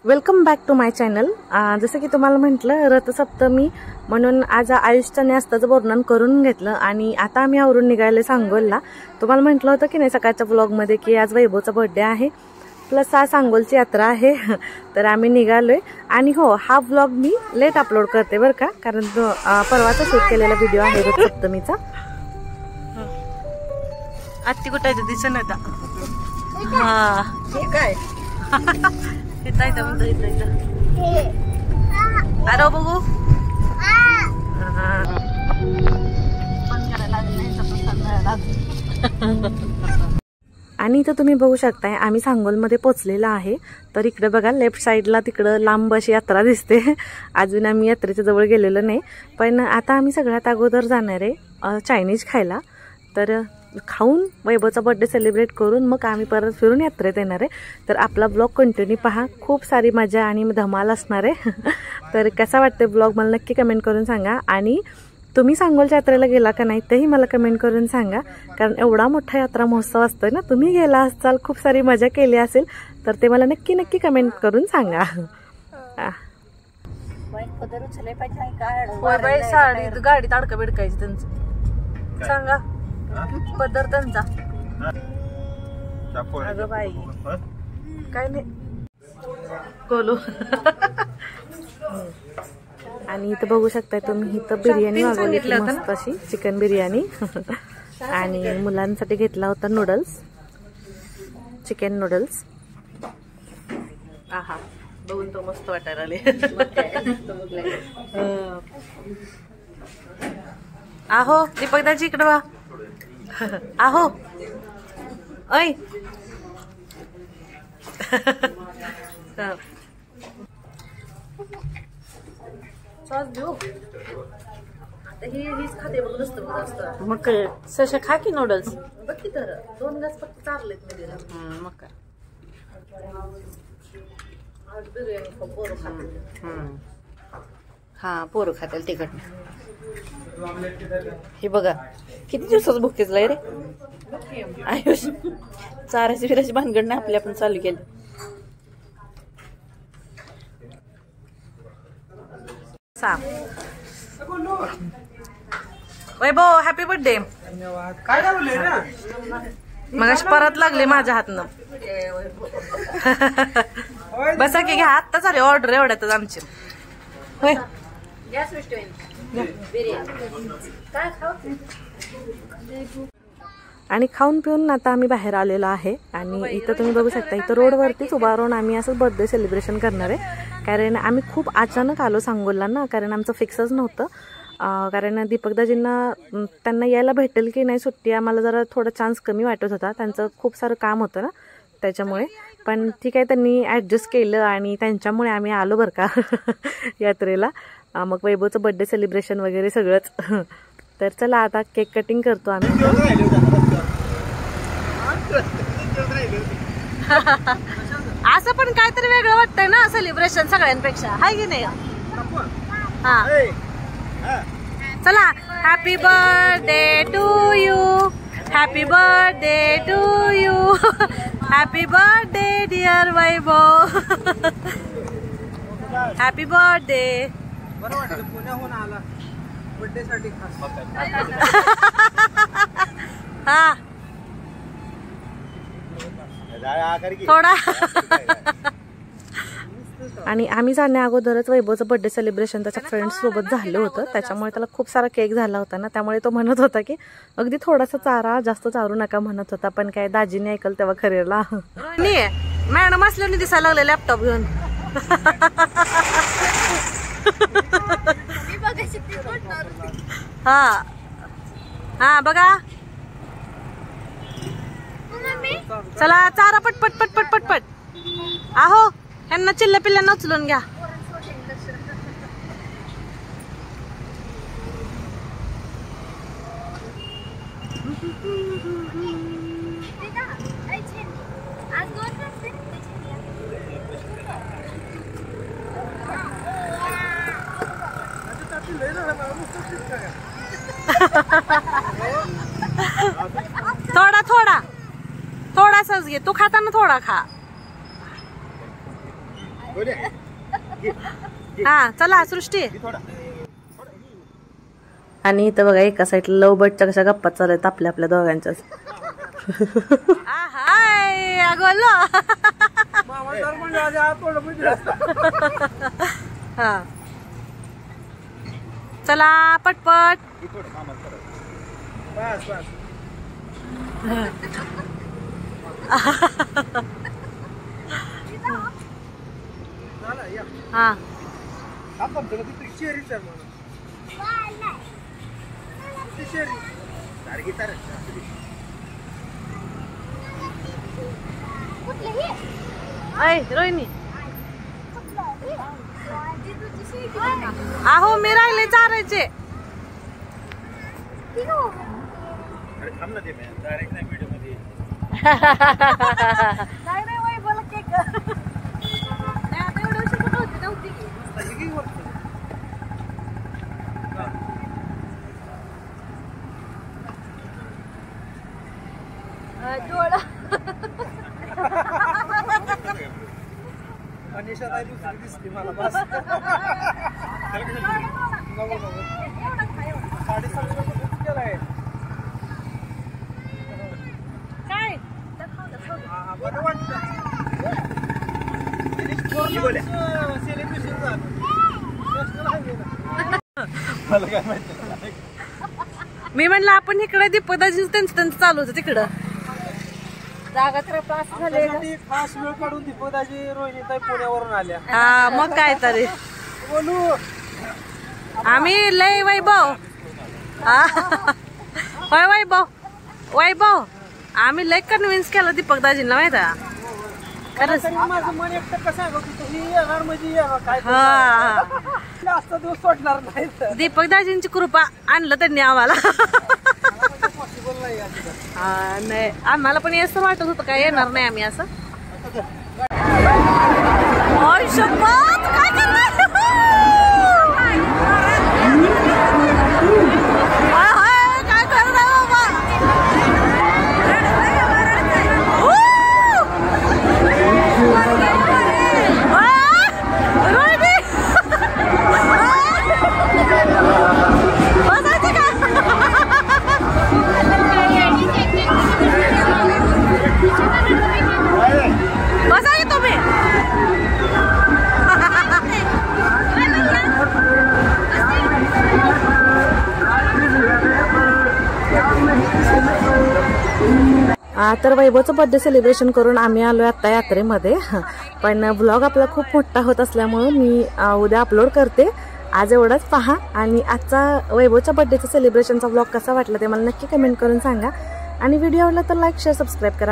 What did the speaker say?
Welcome back to my channel. जसं की तुम्हाला म्हटलं रथसप्तमी म्हणून आज आयुष्याच्या न्यास्ताचं वर्णन करून घेतलं आणि आता आम्ही आवरून निघायला सांगोलला। तुम्हाला म्हटलं होतं की नाही सकाळच्या व्लॉगमध्ये की आज वैभवचा बर्थडे आहे प्लस आज सांगोलची यात्रा आहे तर आम्ही निघालोय। आणि हो हा व्लॉग मी लेट अपलोड करते बरं का, कारण परवाचा शूट केलेला व्हिडिओ आहे रथसप्तमीचा। आत्ती कुठे दिसत नव्हता। हा ठीक आहे अरे बघू आणि इथं तुम्ही बघू शकताय आम्ही सांगोलमध्ये पोहोचलेला आहे। तर इकडे बघा लेफ्ट साईडला तिकडं लांब अशी यात्रा दिसते। अजून आम्ही यात्रेच्या जवळ गेलेलो नाही, पण आता आम्ही सगळ्यात अगोदर जाणार आहे चायनीज खायला। तर खाऊन वैभवचा बर्थडे सेलिब्रेट करून मग आम्ही परत फिरून यात्रेत येणार आहे। तर आपला ब्लॉग कंटिन्यू पहा, खूप सारी मजा आणि धमाल असणार आहे। तर कसा वाटते ब्लॉग मला नक्की कमेंट करून सांगा। आणि तुम्ही सांगोलच्या यात्रेला गेला का नाही तेही मला कमेंट करून सांगा, कारण एवढा मोठा यात्रा महोत्सव असतोय ना, तुम्ही गेला असाल खूप सारी मजा केली असेल तर ते मला नक्की कमेंट करून सांगा। साडी गाडीत अडका बिडकायची त्यांचं सांगा पदर त्यांचा। अगं बाई काय नाही बोलू। आणि इथं बघू शकताय तुम्ही इथं बिर्याणी मागवली मस्त अशी चिकन बिर्याणी आणि मुलांसाठी घेतला होता नूडल्स, चिकन नूडल्स। आहा बघून तो मस्त वाटायला आले। आहो दीपक दाजी इकडे वा। आहो ऐ सॉस देऊ आता हीच खाते बघ नुसतं असतं। मग काय सशा खा की नूडल्स बघ की, तर 2 घास फक्त चारलेत मी दिला। मग काय आज बिर्याणी पोरं खाते। हा पोरं खातील तिखट। हे बघा किती दिवसाच भुकेचलाय रे आयुष। चाराची फिराची भानगड नाही आपली आपण चालू केली। वैभव हॅपी बर्थडे। मग परत लागले माझ्या हातनं। बसा की घ्या, आत्ता चालेल ऑर्डर एवढ्यातच आमची। होय आणि खाऊन पिऊन आता आम्ही बाहेर आलेलो आहे। आणि इथं तुम्ही बघू शकता इथं रोडवरतीच उभा राहून आम्ही असं बर्थडे सेलिब्रेशन करणार आहे, कारण आम्ही खूप अचानक आलो सांगोलला ना, कारण आमचं फिक्सच नव्हतं। कारण दीपकदाजींना त्यांना यायला भेटेल की नाही सुट्टी आम्हाला जरा थोडा चान्स कमी वाटत होता, त्यांचं खूप सारं काम होतं ना त्याच्यामुळे। पण ठीक आहे त्यांनी ॲडजस्ट केलं आणि त्यांच्यामुळे आम्ही आलो बरं का यात्रेला। मग वैभवचं बर्थडे सेलिब्रेशन वगैरे सगळंच। तर चला आता केक कटिंग करतो आम्ही। असं पण काहीतरी वेगळं वाटतंय ना सेलिब्रेशन सगळ्यांपेक्षा, हाय की नाही? हा चला happy birthday to you, happy birthday to you, happy birthday dear Vaibhav, happy birthday. पुण्याहून आला बर्थडे साठी हा थोडा। आणि आम्ही जाण्या अगोदरच वैभवचं बर्थडे सेलिब्रेशन त्याच्या फ्रेंड्स सोबत झालं होतं, त्याच्यामुळे त्याला खूप सारा केक झाला होता ना, त्यामुळे तो म्हणत होता की अगदी थोडासा चारा, जास्त चारू नका म्हणत होता। पण काय दाजीने ऐकल तेव्हा खरेला मॅडम असल्याने दिसायला लागले लॅपटॉप घेऊन। हा हा बघा चला चारा पटपट पटपट पटपट। आहो ह्यांना चिल्ल्या पिल्ल्यांना उचलून घ्या। थोडा थोडा थोडासाच घे, तू खाताना थोडा खा। हा चला सृष्टी. आणि इथं बघा एका साईडला लव बर्डच्या कशा गप्पा चालू आहेत आपल्या आपल्या दोघांच्या. हा चला पटपट. हा रोहिणी आहो मी राहिले चारायचे. दिसते मला बस. काय बरं वाटतं मी म्हणलं आपण इकडे दीपदाजी त्यांचं चालू होतं तिकडं जागा तर पास झाले. खास वेळ काढून दीपदाजी रोहिणीताई पुण्यावरून आल्या. हा मग काय तरी बोलू आम्ही लय वैभव. होय वैभव वैभव आम्ही लय कन्व्हिन्स केलं दीपकदाजींना माहित आहे. माझं मन एकटं कसं येणार म्हणजे जास्त दिवस सोडणार नाही. दीपकदाजींची कृपा आणलं त्यांनी आम्हाला. हा नाही आम्हाला पण असं वाटत होतं काय येणार नाही आम्ही असं. तर वैभवचं बर्थडे सेलिब्रेशन करून आम्ही आलो आता यात्रेमध्ये. पण व्लॉग आपला खूप मोठा होत असल्यामुळे मी उद्या अपलोड करते. आज एवढंच पहा. आणि आजचा वैभवच्या बर्थडेचा सेलिब्रेशनचा व्लॉग कसा वाटला ते मला नक्की कमेंट करून सांगा. आणि व्हिडिओ आवडला तर लाईक शेअर सबस्क्राईब करा.